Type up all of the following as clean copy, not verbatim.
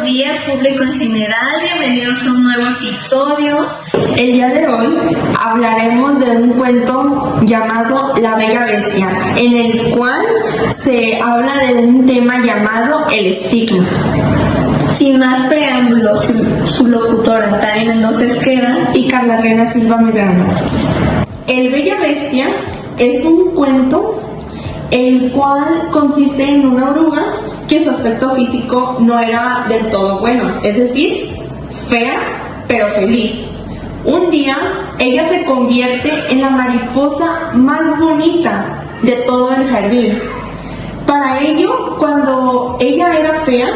buenos días, público en general, bienvenidos a un nuevo episodio. El día de hoy hablaremos de un cuento llamado La Bella Bestia, en el cual se habla de un tema llamado el estigma. Sin más preámbulos, su locutora Tania Mendoza Esqueda y Carla Reina Silva Medrano. El Bella Bestia es un cuento el cual consiste en una oruga que su aspecto físico no era del todo bueno, es decir, fea pero feliz. Un día ella se convierte en la mariposa más bonita de todo el jardín. Para ello, cuando ella era fea,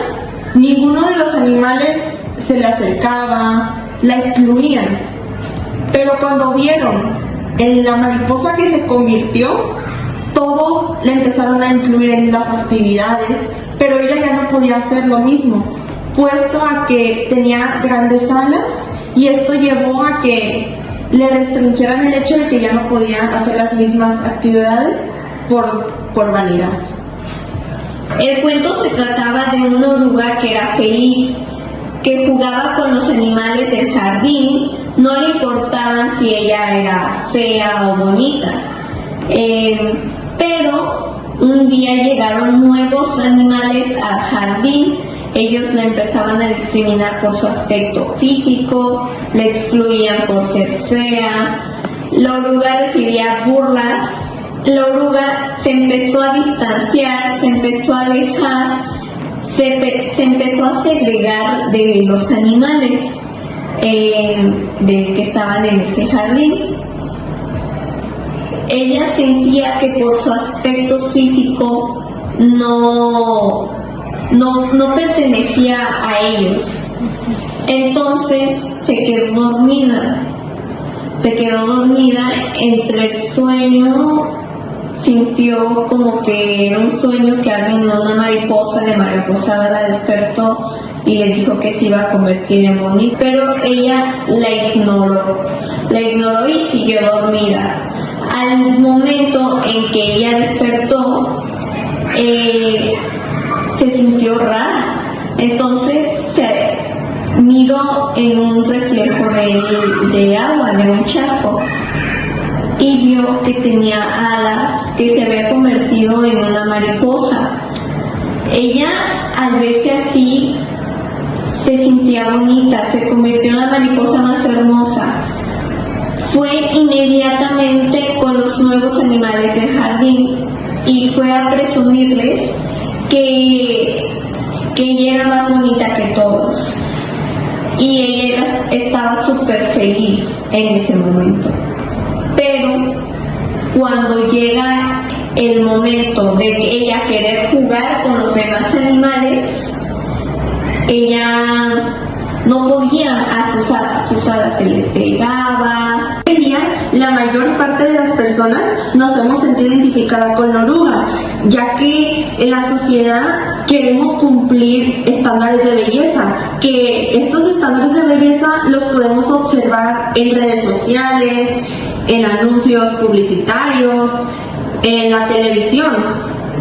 ninguno de los animales se le acercaba, la excluían. Pero cuando vieron en la mariposa que se convirtió, todos la empezaron a incluir en las actividades, pero ella ya no podía hacer lo mismo, puesto a que tenía grandes alas, y esto llevó a que le restringieran el hecho de que ya no podía hacer las mismas actividades por vanidad. El cuento se trataba de una oruga que era feliz, que jugaba con los animales del jardín, no le importaba si ella era fea o bonita. Pero un día llegaron nuevos animales al jardín. Ellos la empezaban a discriminar por su aspecto físico, la excluían por ser fea. La oruga recibía burlas. La oruga se empezó a distanciar, se empezó a alejar, se empezó a segregar de los animales que estaban en ese jardín. Ella sentía que por su aspecto físico no pertenecía a ellos. Entonces se quedó dormida entre el sueño. Sintió como que era un sueño, que alguien, una mariposa de mariposada, la despertó y le dijo que se iba a convertir en bonita, pero ella la ignoró y siguió dormida. Al momento en que ella despertó, se sintió rara, entonces se miró en un reflejo de agua, de un charco, y vio que tenía alas, que se había convertido en una mariposa. Ella, al verse así, se sentía bonita, se convirtió en la mariposa más hermosa. Fue inmediatamente con los nuevos animales del jardín y fue a presumirles que ella era más bonita que todos. Y ella estaba súper feliz en ese momento. Pero cuando llega el momento de que ella querer jugar con los demás animales, ella no podía, sus alas se les pegaba. Hoy en día, la mayor parte de las personas nos hemos sentido identificadas con la oruga, ya que en la sociedad queremos cumplir estándares de belleza, que estos estándares de belleza los podemos observar en redes sociales, en anuncios publicitarios, en la televisión,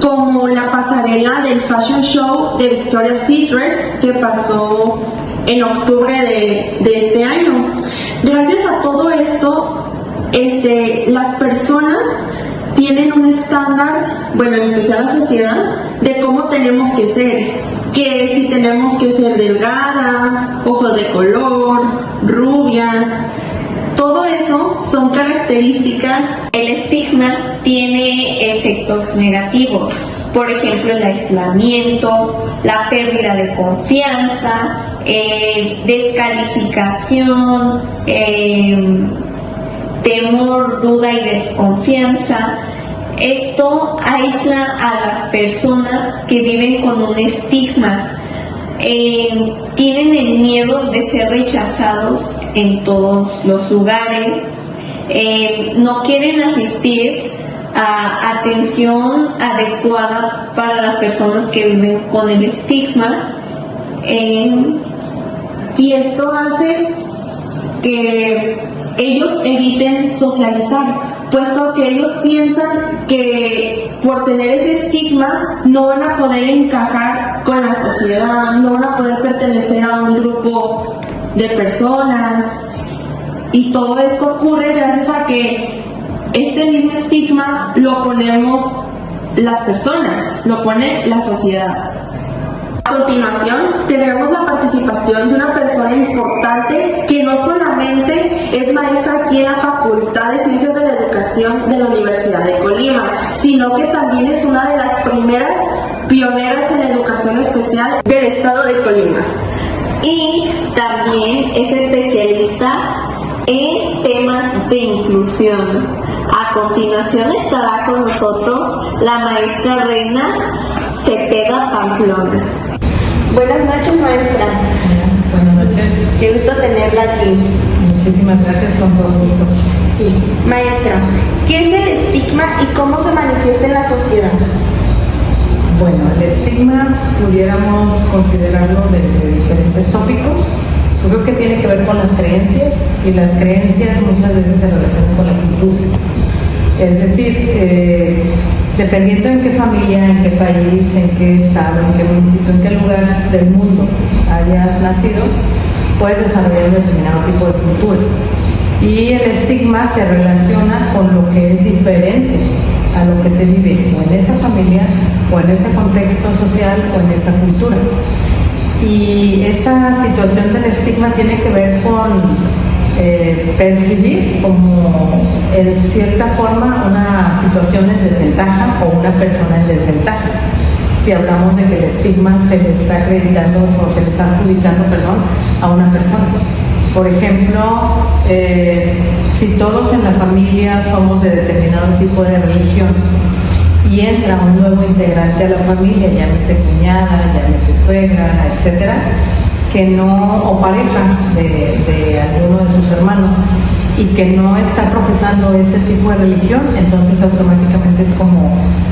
como la pasarela del fashion show de Victoria's Secret que pasó en octubre de este año. Gracias a todo esto, las personas tienen un estándar, bueno, en especial la sociedad, de cómo tenemos que ser, que si tenemos que ser delgadas, ojos de color, rubia. Todo eso son características. El estigma tiene efectos negativos, por ejemplo el aislamiento, la pérdida de confianza, descalificación, temor, duda y desconfianza. Esto aísla a las personas que viven con un estigma. Tienen el miedo de ser rechazados en todos los lugares, no quieren asistir a atención adecuada para las personas que viven con el estigma, y esto hace que ellos eviten socializar, puesto que ellos piensan que por tener ese estigma no van a poder encajar con la sociedad, no van a poder pertenecer pertenecer a un grupo de personas, y todo esto ocurre gracias a que este mismo estigma lo ponemos las personas, lo pone la sociedad. A continuación, tendremos la participación de una persona importante que no solamente es maestra aquí en la Facultad de Ciencias de la Educación de la Universidad de Colima, sino que también es una de las primeras pioneras en la educación especial del estado de Colima. Y también es especialista en temas de inclusión. A continuación estará con nosotros la maestra Reina Cepeda Pamplona. Buenas noches, maestra. Buenas noches. Qué gusto tenerla aquí. Muchísimas gracias, con todo gusto. Sí. Maestra, ¿qué es el estigma y cómo se manifiesta en la sociedad? Bueno, el estigma pudiéramos considerarlo desde diferentes tópicos. Yo creo que tiene que ver con las creencias, y las creencias muchas veces se relacionan con la cultura. Es decir, dependiendo en qué familia, en qué país, en qué estado, en qué municipio, en qué lugar del mundo hayas nacido, puedes desarrollar un determinado tipo de cultura. Y el estigma se relaciona con lo que es diferente a lo que se vive o en esa familia, o en ese contexto social, o en esa cultura. Y esta situación del estigma tiene que ver con percibir como en cierta forma una situación en desventaja o una persona en desventaja. Si hablamos de que el estigma se le está acreditando o se le está adjudicando, a una persona. Por ejemplo, si todos en la familia somos de determinado tipo de religión y entra un nuevo integrante a la familia, llámese cuñada, llámese suegra, etcétera, que no, o pareja de alguno de tus hermanos, y que no está profesando ese tipo de religión, entonces automáticamente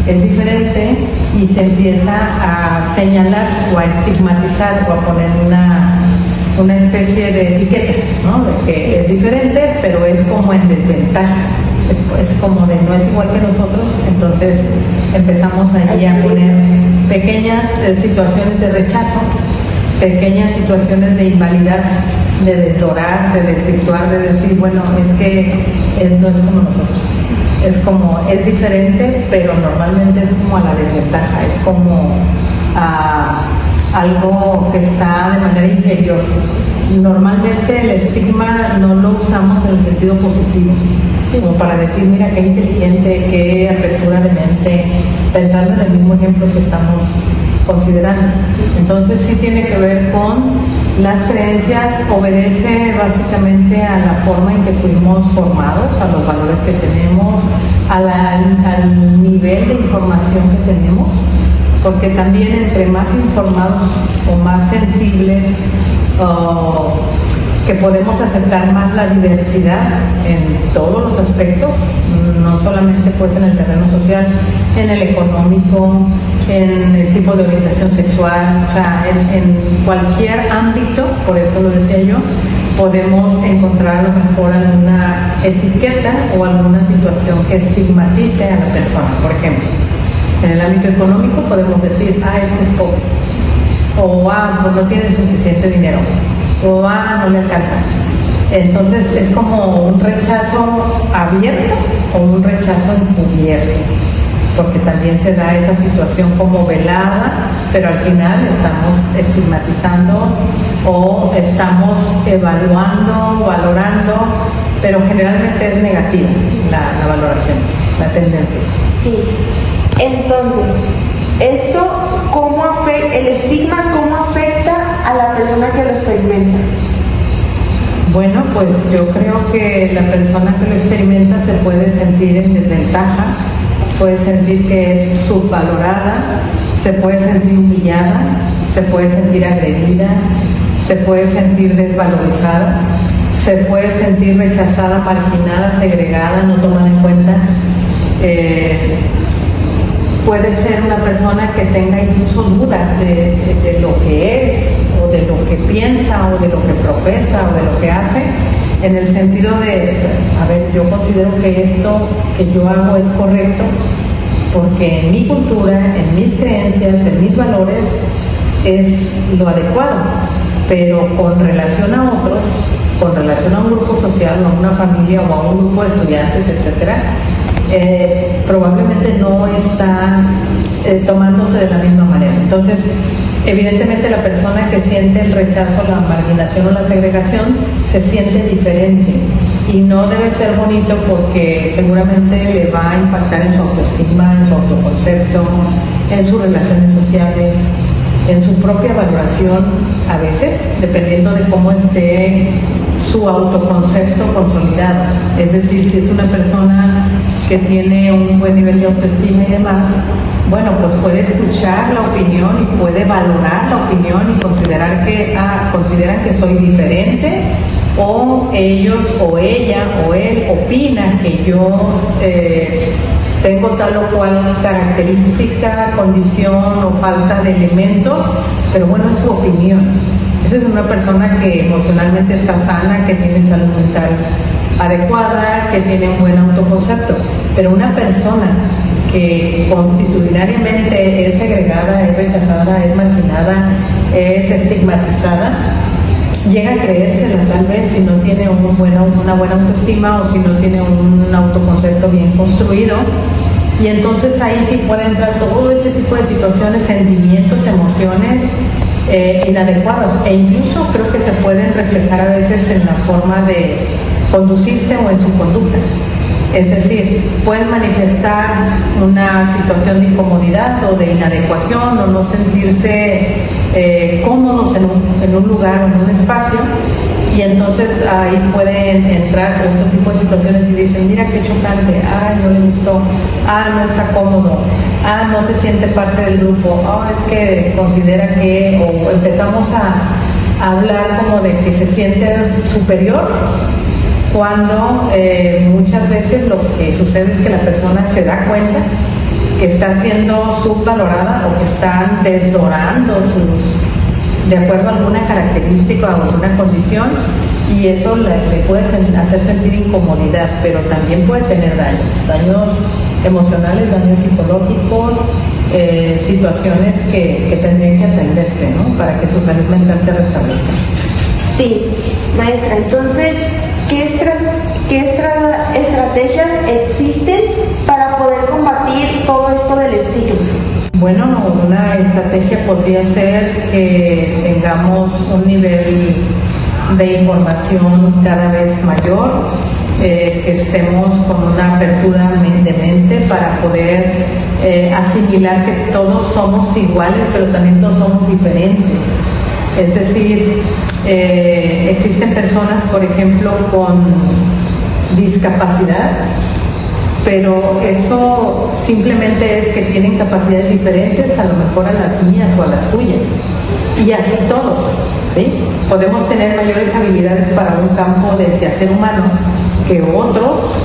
es diferente, y se empieza a señalar o a estigmatizar o a poner una especie de etiqueta, ¿no? De que es diferente, pero es como en desventaja. Es como de no es igual que nosotros, entonces empezamos allí a poner pequeñas situaciones de rechazo, pequeñas situaciones de invalidar, de desdorar, de desvirtuar, de decir, bueno, es que no es como nosotros, es diferente, pero normalmente es como a la desventaja, es como algo que está de manera inferior. Normalmente el estigma no lo usamos en el sentido positivo, como para decir, mira qué inteligente, qué apertura de mente, pensando en el mismo ejemplo que estamos considerando. Entonces sí tiene que ver con las creencias, obedece básicamente a la forma en que fuimos formados, a los valores que tenemos, al nivel de información que tenemos, porque también entre más informados o más sensibles, que podemos aceptar más la diversidad en todos los aspectos, no solamente pues en el terreno social, en el económico, en el tipo de orientación sexual, o sea, en cualquier ámbito, por eso lo decía yo, podemos encontrar a lo mejor alguna etiqueta o alguna situación que estigmatice a la persona. Por ejemplo, en el ámbito económico podemos decir, este es pobre, o pues no tiene suficiente dinero, o no le alcanza. Entonces es como un rechazo abierto o un rechazo encubierto, porque también se da esa situación como velada, pero al final estamos estigmatizando o estamos evaluando, valorando, pero generalmente es negativa la valoración, la tendencia. Sí. Entonces, el estigma, ¿cómo afecta a la persona que lo experimenta? Bueno, pues yo creo que la persona que lo experimenta se puede sentir en desventaja, puede sentir que es subvalorada, se puede sentir humillada, se puede sentir agredida, se puede sentir desvalorizada, se puede sentir rechazada, marginada, segregada, no tomada en cuenta. Puede ser una persona que tenga incluso dudas de lo que es, o de lo que piensa, o de lo que profesa, o de lo que hace, en el sentido de, yo considero que esto que yo hago es correcto, porque en mi cultura, en mis creencias, en mis valores, es lo adecuado. pero con relación a otros, con relación a un grupo social o a una familia o a un grupo de estudiantes, etcétera, probablemente no está tomándose de la misma manera. Entonces, evidentemente la persona que siente el rechazo, la marginación o la segregación se siente diferente y no debe ser bonito porque seguramente le va a impactar en su autoestima, en su autoconcepto, en sus relaciones sociales, en su propia valoración a veces, dependiendo de cómo esté su autoconcepto consolidado. Es decir, si es una persona que tiene un buen nivel de autoestima y demás, bueno, pues puede escuchar la opinión y puede valorar la opinión y considerar que consideran que soy diferente, o ellos o ella o él opinan que yo tengo tal o cual característica, condición o falta de elementos, pero bueno, es su opinión. Esa es una persona que emocionalmente está sana, que tiene salud mental adecuada, que tiene un buen autoconcepto. Pero una persona que constitucionalmente es segregada, es rechazada, es marginada, es estigmatizada, llega a creérsela tal vez si no tiene una buena autoestima o si no tiene un autoconcepto bien construido. Y entonces ahí sí puede entrar todo ese tipo de situaciones, sentimientos, emociones inadecuadas, e incluso creo que se pueden reflejar a veces en la forma de conducirse o en su conducta. Es decir, pueden manifestar una situación de incomodidad o de inadecuación o no sentirse cómodos en un lugar o en un espacio, y entonces ahí pueden entrar otro tipo de situaciones y dicen, mira qué chocante, no le gustó, no está cómodo, no se siente parte del grupo, es que considera que, o empezamos a hablar como de que se siente superior, cuando muchas veces lo que sucede es que la persona se da cuenta que está siendo subvalorada o que están desdorando de acuerdo a alguna característica o alguna condición, y eso le puede hacer sentir incomodidad, pero también puede tener daños emocionales, daños psicológicos, situaciones que tendrían que atenderse, ¿no? Para que su salud mental se restablezca. Sí, maestra, entonces, ¿qué estrategias existen para poder combatir todo esto del estigma? Bueno, una estrategia podría ser que tengamos un nivel de información cada vez mayor, que estemos con una apertura de mente para poder asimilar que todos somos iguales, pero también todos somos diferentes. Es decir, existen personas, por ejemplo, con discapacidad, pero eso simplemente es que tienen capacidades diferentes, a lo mejor a las mías o a las tuyas, y así todos, ¿sí? Podemos tener mayores habilidades para un campo del quehacer humano que otros,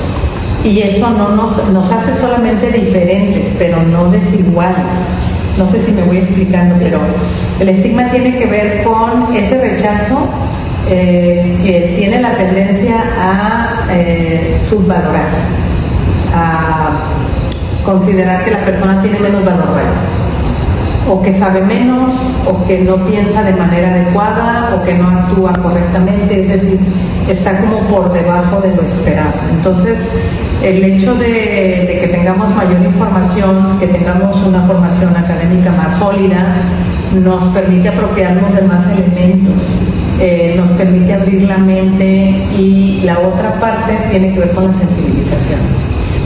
y eso no nos hace solamente diferentes, pero no desiguales. No sé si me voy explicando, pero el estigma tiene que ver con ese rechazo que tiene la tendencia a subvalorar, a considerar que la persona tiene menos valor, o que sabe menos, o que no piensa de manera adecuada, o que no actúa correctamente, es decir, está como por debajo de lo esperado. Entonces, el hecho de que tengamos mayor información, que tengamos una formación académica más sólida, nos permite apropiarnos de más elementos, nos permite abrir la mente, y la otra parte tiene que ver con la sensibilización.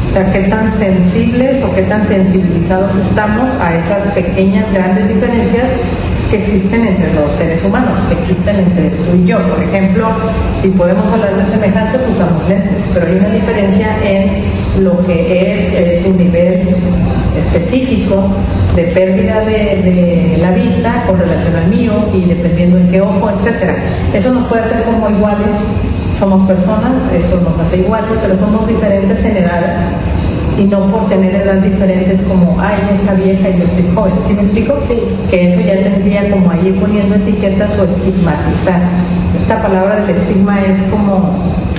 O sea, qué tan sensibles o qué tan sensibilizados estamos a esas pequeñas, grandes diferencias que existen entre los seres humanos, que existen entre tú y yo. Por ejemplo, si podemos hablar de semejanzas, usamos lentes, pero hay una diferencia en lo que es tu nivel específico de pérdida de la vista con relación al mío, y dependiendo en qué ojo, etcétera. Eso nos puede hacer como iguales. Somos personas, eso nos hace iguales, pero somos diferentes en edad, y no por tener edad diferentes como, ella está vieja y yo estoy joven. ¿Sí me explico? Sí. Que eso ya tendría como a ir poniendo etiquetas o estigmatizar. Esta palabra del estigma es como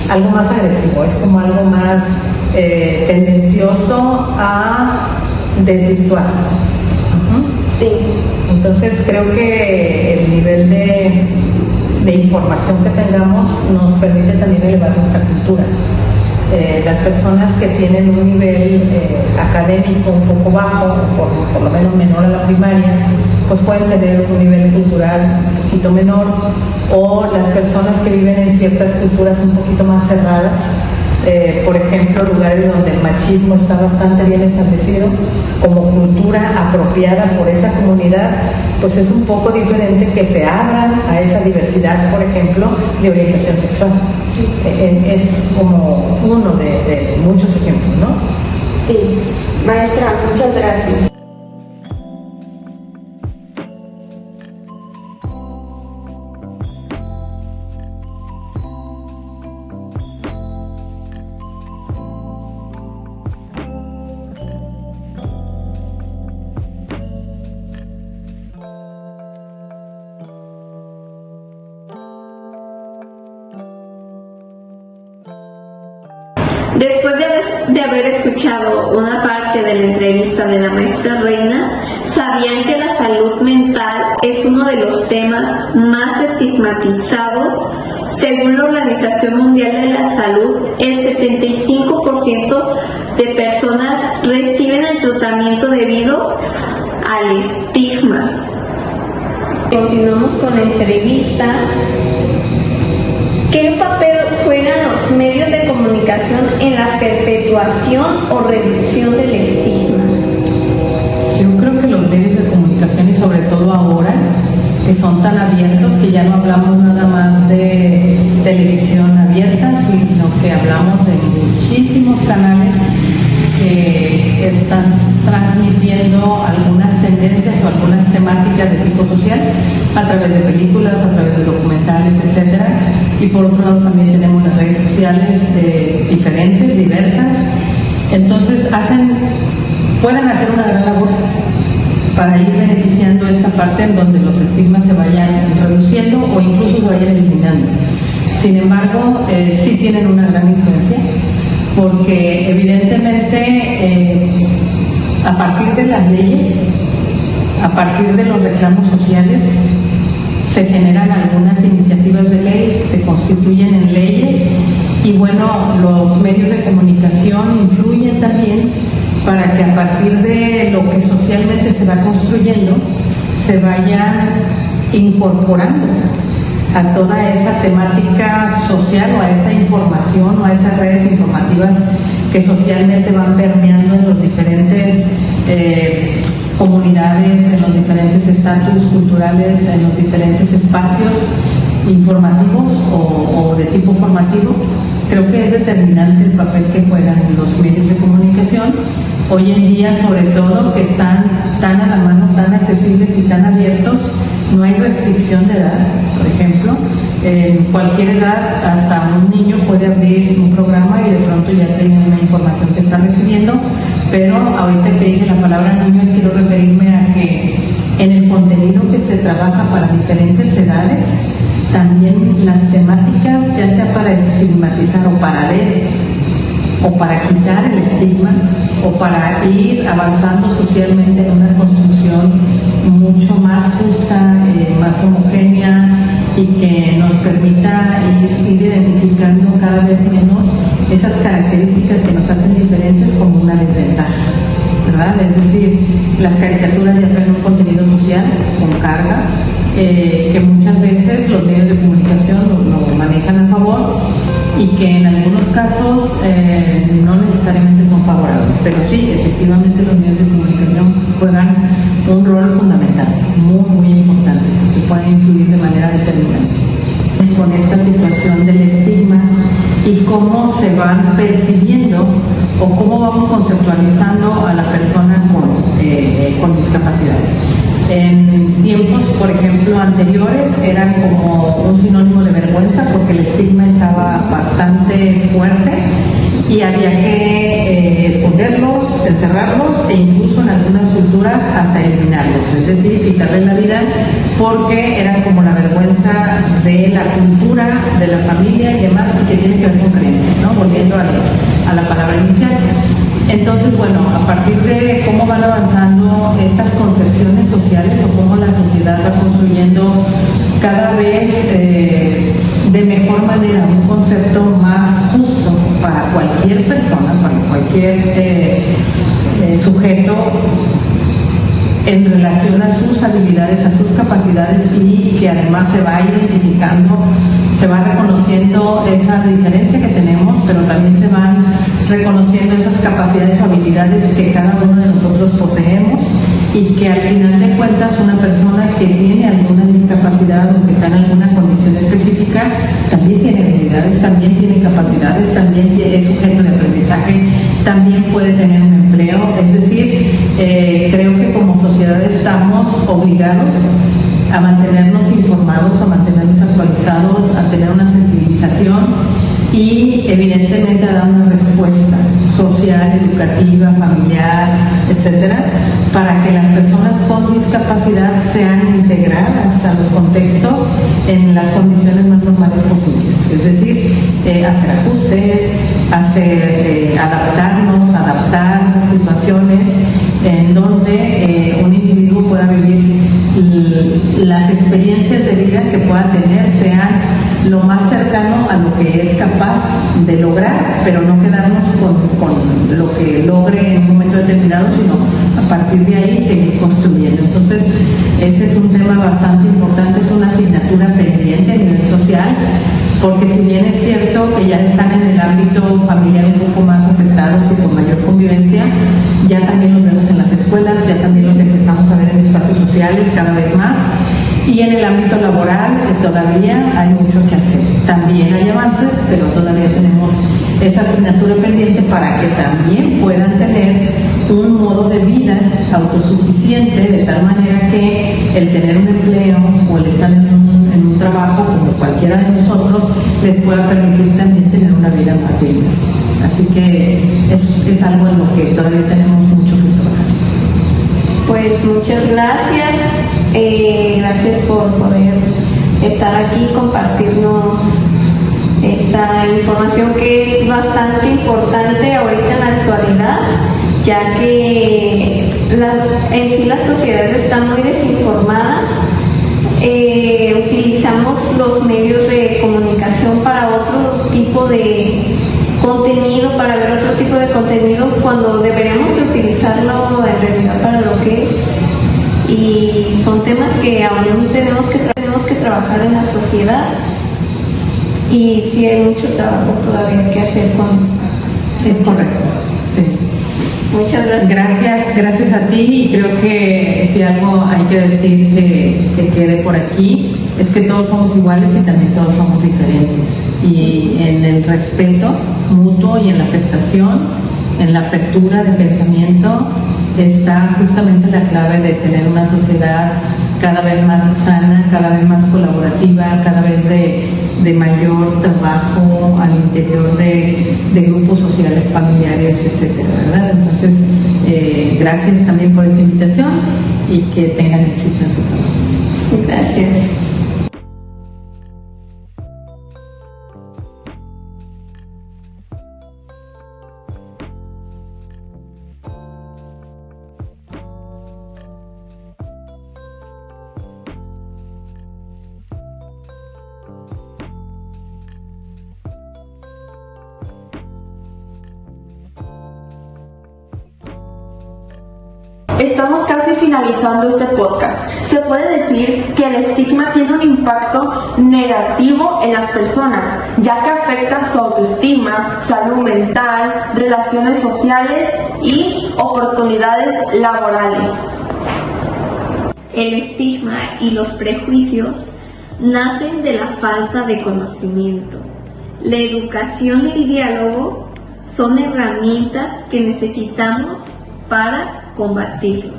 algo más agresivo, es como algo más tendencioso a desvirtuar. Sí. Entonces creo que el nivel de de información que tengamos nos permite también elevar nuestra cultura. Las personas que tienen un nivel académico un poco bajo, por lo menos menor a la primaria, pues pueden tener un nivel cultural un poquito menor, o las personas que viven en ciertas culturas un poquito más cerradas, por ejemplo, lugares donde el machismo está bastante bien establecido, como cultura apropiada por esa comunidad, pues es un poco diferente que se abran a esa diversidad, por ejemplo, de orientación sexual. Sí. Es como uno de muchos ejemplos, ¿no? Sí, maestra, muchas gracias. Después de haber escuchado una parte de la entrevista de la maestra Reina, ¿sabían que la salud mental es uno de los temas más estigmatizados? Según la Organización Mundial de la Salud, el 75% de personas reciben el tratamiento debido al estigma. Continuamos con la entrevista. ¿Qué papel juegan los medios de comunicación en la perpetuación o reducción del estigma? Yo creo que los medios de comunicación, y sobre todo ahora, que son tan abiertos, que ya no hablamos nada más de televisión abierta, sino que hablamos de muchísimos canales que están transmitiendo algunas tendencias o algunas temáticas de tipo social a través de películas, a través de documentales, etcétera. Y por otro lado también tenemos las redes sociales diferentes, diversas. Entonces pueden hacer una gran labor para ir beneficiando esta parte en donde los estigmas se vayan reduciendo o incluso se vayan eliminando. Sin embargo, sí tienen una gran influencia, porque evidentemente a partir de las leyes, a partir de los reclamos sociales, se generan algunas iniciativas de ley, se constituyen en leyes, y bueno, los medios de comunicación influyen también para que a partir de lo que socialmente se va construyendo se vayan incorporando a toda esa temática social o a esa información o a esas redes informativas que socialmente van permeando en los diferentes comunidades, en los diferentes estatus culturales, en los diferentes espacios informativos o de tipo formativo. Creo que es determinante el papel que juegan los medios de comunicación hoy en día, sobre todo que están tan a la mano, tan accesibles y tan abiertos. No hay restricción de edad, por ejemplo. En cualquier edad, hasta un niño puede abrir un programa y de pronto ya tiene una información que está recibiendo. Pero ahorita que dije la palabra niños, quiero referirme a que en el contenido que se trabaja para diferentes edades, también las temáticas, ya sea para estigmatizar o para quitar el estigma, o para ir avanzando socialmente en una construcción mucho más justa, más homogénea, y que nos permita ir identificando cada vez menos esas características que nos hacen diferentes como una desventaja, ¿verdad? Es decir, las caricaturas ya traen un contenido social con carga, que muchas veces los medios de comunicación lo manejan a favor, y que en algunos casos no necesariamente son favorables, pero sí, efectivamente los medios de comunicación juegan un rol fundamental, muy importante, que puede influir de manera determinante con esta situación del estigma y cómo se van percibiendo o cómo vamos conceptualizando a la persona con discapacidad. En tiempos, por ejemplo, anteriores, eran como un sinónimo de vergüenza porque el estigma estaba bastante fuerte y había que esconderlos, encerrarlos e incluso en algunas culturas hasta eliminarlos, es decir, quitarles la vida, porque eran como la vergüenza de la cultura, de la familia y demás, que tiene que ver con creencias, ¿no? Volviendo a la palabra inicial. Entonces, bueno, a partir de cómo van avanzando estas concepciones sociales o cómo la sociedad va construyendo cada vez mejor manera, un concepto más justo para cualquier persona, para cualquier sujeto, en relación a sus habilidades, a sus capacidades, y que además se va identificando, se va reconociendo esa diferencia que tenemos, pero también se van reconociendo esas capacidades o habilidades que cada uno de nosotros poseemos, y que al final de cuentas una persona que tiene alguna discapacidad o que está en alguna condición específica también tiene habilidades, también tiene capacidades, también es sujeto de aprendizaje, también puede tener un empleo. Es decir, creo que como sociedad estamos obligados a mantenernos informados, a mantenernos actualizados, a tener una sensibilización y evidentemente a dar una respuesta social, educativa, familiar, etcétera, para que las personas con discapacidad sean integradas a los contextos en las condiciones más normales posibles. Es decir, hacer ajustes, adaptar situaciones en donde un individuo pueda vivir las experiencias de vida que pueda tener, sean lo más cercano a lo que es capaz de lograr, pero no quedarnos con lo que logre en un momento determinado, sino a partir de ahí seguir construyendo. Entonces, ese es un tema bastante importante, es una asignatura pendiente a nivel social, porque si bien es cierto que ya están en el ámbito familiar un poco más aceptados y con mayor convivencia, ya también los vemos en las escuelas, ya también los empezamos a ver en espacios sociales cada vez más, y en el ámbito laboral todavía hay mucho que hacer. También hay avances, pero todavía tenemos esa asignatura pendiente para que también puedan tener un modo de vida autosuficiente, de tal manera que el tener un empleo o el estar en un trabajo como cualquiera de nosotros les pueda permitir también tener una vida más digna. Así que eso es algo en lo que todavía tenemos mucho que trabajar. Pues muchas gracias, gracias por poder estar aquí, compartirnos esta información que es bastante importante ahorita en la actualidad, ya que en sí la sociedad está muy desinformada. Utilizamos los medios de comunicación para otro tipo de contenido, para ver otro tipo de contenido, cuando deberíamos de utilizarlo en realidad para lo que es, y son temas que aún tenemos que trabajar en la sociedad, y sí hay mucho trabajo todavía que hacer con esto. Es correcto, sí. Muchas gracias. Gracias a ti, y creo que si algo hay que decir que quede por aquí es que todos somos iguales y también todos somos diferentes, y en el respeto mutuo y en la aceptación, en la apertura de pensamiento está justamente la clave de tener una sociedad cada vez más sana, cada vez más colaborativa, cada vez de mayor trabajo al interior de grupos sociales, familiares, etcétera, ¿verdad? Entonces, gracias también por esta invitación y que tengan éxito en su trabajo. Gracias. Estamos casi finalizando este podcast. Se puede decir que el estigma tiene un impacto negativo en las personas, ya que afecta su autoestima, salud mental, relaciones sociales y oportunidades laborales. El estigma y los prejuicios nacen de la falta de conocimiento. La educación y el diálogo son herramientas que necesitamos para combatirlos.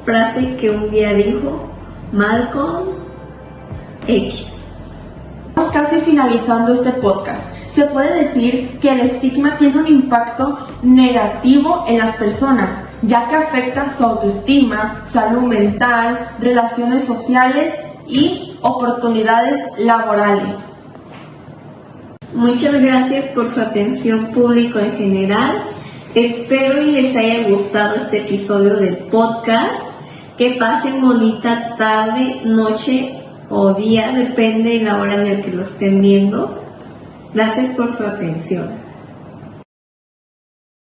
Frase que un día dijo Malcolm X. Estamos casi finalizando este podcast. Se puede decir que el estigma tiene un impacto negativo en las personas, ya que afecta su autoestima, salud mental, relaciones sociales y oportunidades laborales. Muchas gracias por su atención, público en general. Espero y les haya gustado este episodio del podcast. Que pasen bonita tarde, noche o día, depende de la hora en la que lo estén viendo. Gracias por su atención.